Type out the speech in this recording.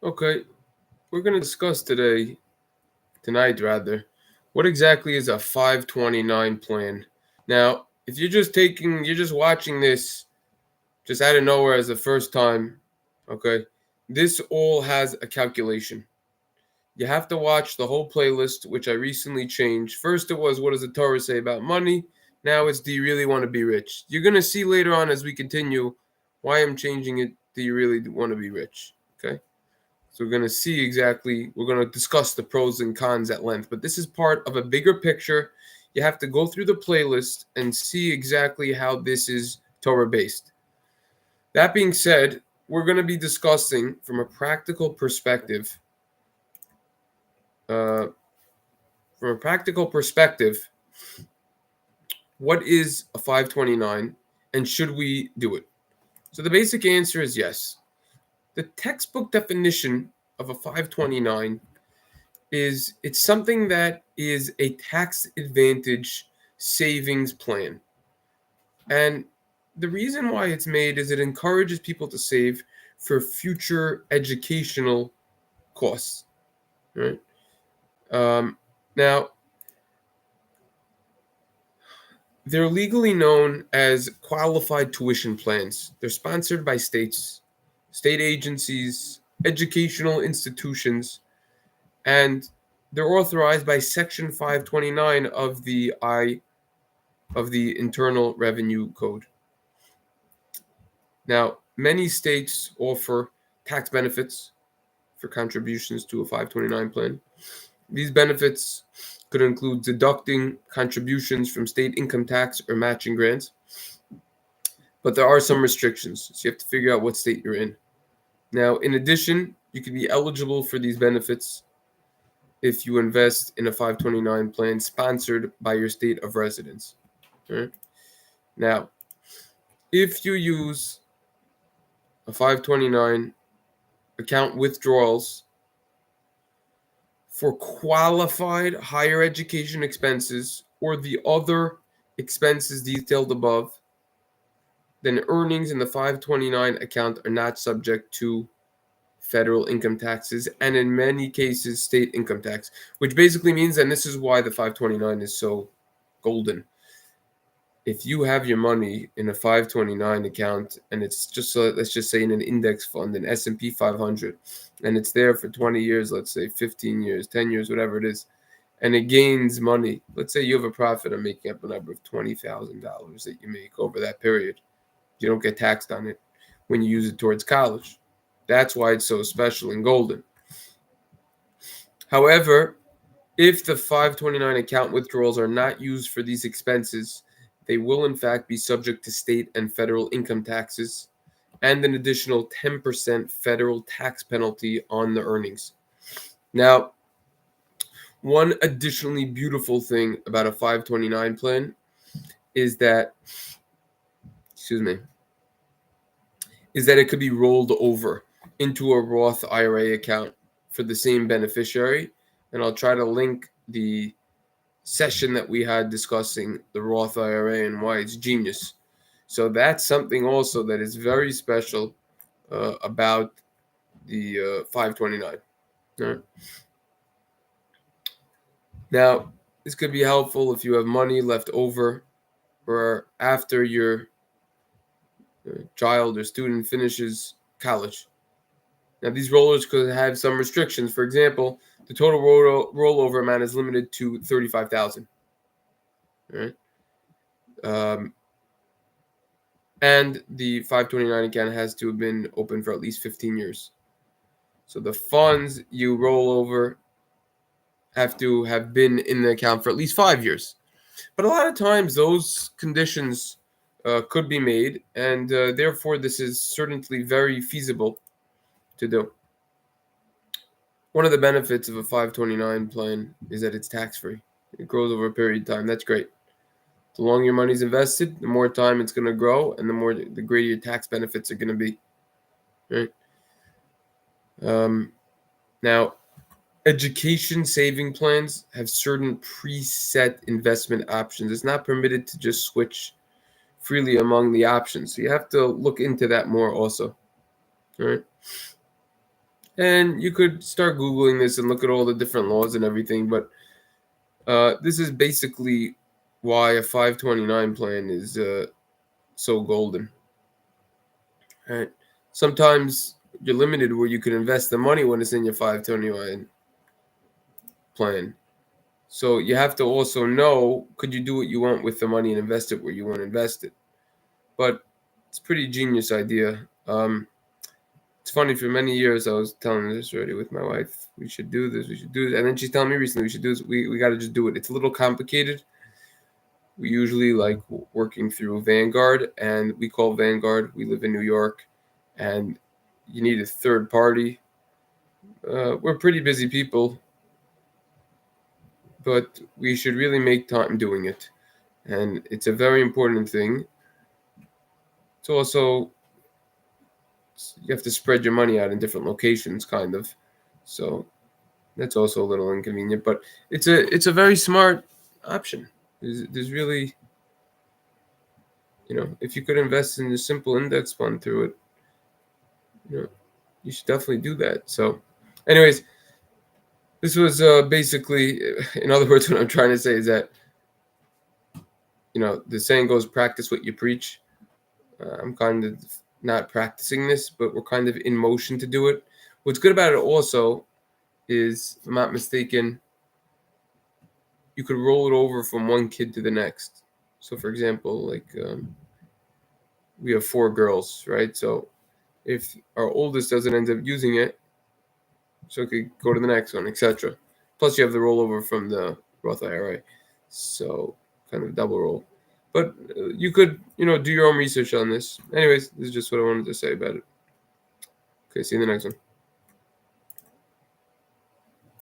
Okay, we're going to discuss tonight rather, what exactly is a 529 plan. Now, if you're just watching this just out of nowhere as the first time, okay, this all has a calculation. You have to watch the whole playlist, which I recently changed. First, it was what does the Torah say about money? Now it's do you really want to be rich? You're going to see later on as we continue why I'm changing it. Do you really want to be rich? Okay. So we're going to discuss the pros and cons at length, but this is part of a bigger picture. You have to go through the playlist and see exactly how this is Torah based. That being said, we're going to be discussing from a practical perspective. Uh, from a practical perspective, what is a 529 and should we do it? So the basic answer is yes. The textbook definition of a 529 is it's something that is a tax advantage savings plan. And the reason why it's made is it encourages people to save for future educational costs. Right? Now, they're legally known as qualified tuition plans. They're sponsored by states, state agencies, educational institutions, and they're authorized by Section 529 of the Internal Revenue Code. Now, many states offer tax benefits for contributions to a 529 plan. These benefits could include deducting contributions from state income tax or matching grants, but there are some restrictions, so you have to figure out what state you're in. Now, in addition, you could be eligible for these benefits if you invest in a 529 plan sponsored by your state of residence. Right? Now, if you use a 529 account withdrawals for qualified higher education expenses or the other expenses detailed above, then earnings in the 529 account are not subject to federal income taxes and in many cases state income tax, which basically means, and this is why the 529 is so golden. If you have your money in a 529 account and it's just let's just say in an index fund, an S&P 500, and it's there for 20 years, let's say 15 years, 10 years, whatever it is, and it gains money. Let's say you have a profit of making up a number of $20,000 that you make over that period. You don't get taxed on it when you use it towards college. That's why it's so special and golden. However, if the 529 account withdrawals are not used for these expenses, they will in fact be subject to state and federal income taxes and an additional 10% federal tax penalty on the earnings. Now, one additionally beautiful thing about a 529 plan is that, it could be rolled over into a Roth IRA account for the same beneficiary. And I'll try to link the session that we had discussing the Roth IRA and why it's genius. So that's something also that is very special about the 529. Right? Now, this could be helpful if you have money left over or after your child or student finishes college. Now, these rollers could have some restrictions. For example, the total rollover amount is limited to $35,000. Right? And the 529 account has to have been open for at least 15 years. So the funds you roll over have to have been in the account for at least 5 years. But a lot of times those conditions could be made, and therefore this is certainly very feasible to do. One of the benefits of a 529 plan is that it's tax-free. It grows over a period of time. That's great. The longer your money's invested, the more time it's going to grow, and the greater your tax benefits are going to be. Right? Now, education saving plans have certain preset investment options. It's not permitted to just switch freely among the options. So you have to look into that more also. Right? And you could start Googling this and look at all the different laws and everything, but this is basically why a 529 plan is so golden. Right? Sometimes you're limited where you can invest the money when it's in your 529 plan. So you have to also know, could you do what you want with the money and invest it where you want to invest it? But it's a pretty genius idea. It's funny, for many years I was telling this already with my wife, we should do this, we should do this. And then she's telling me recently we should do this. We got to just do it. It's a little complicated. We usually like working through Vanguard, and we call Vanguard. We live in New York, and you need a third party. We're pretty busy people, but we should really make time doing it. And it's a very important thing. It's also, you have to spread your money out in different locations, kind of. So that's also a little inconvenient, but it's a very smart option. There's really, if you could invest in a simple index fund through it, you should definitely do that. So, anyways, this was basically, in other words, what I'm trying to say is that, the saying goes, practice what you preach. I'm kind of not practicing this, but we're kind of in motion to do it. What's good about it also is, if I'm not mistaken, you could roll it over from one kid to the next. So, for example, like we have 4 girls, right? So if our oldest doesn't end up using it, so it could go to the next one, etc. Plus, you have the rollover from the Roth IRA, so kind of double roll. But you could, do your own research on this. Anyways, this is just what I wanted to say about it. Okay, see you in the next one.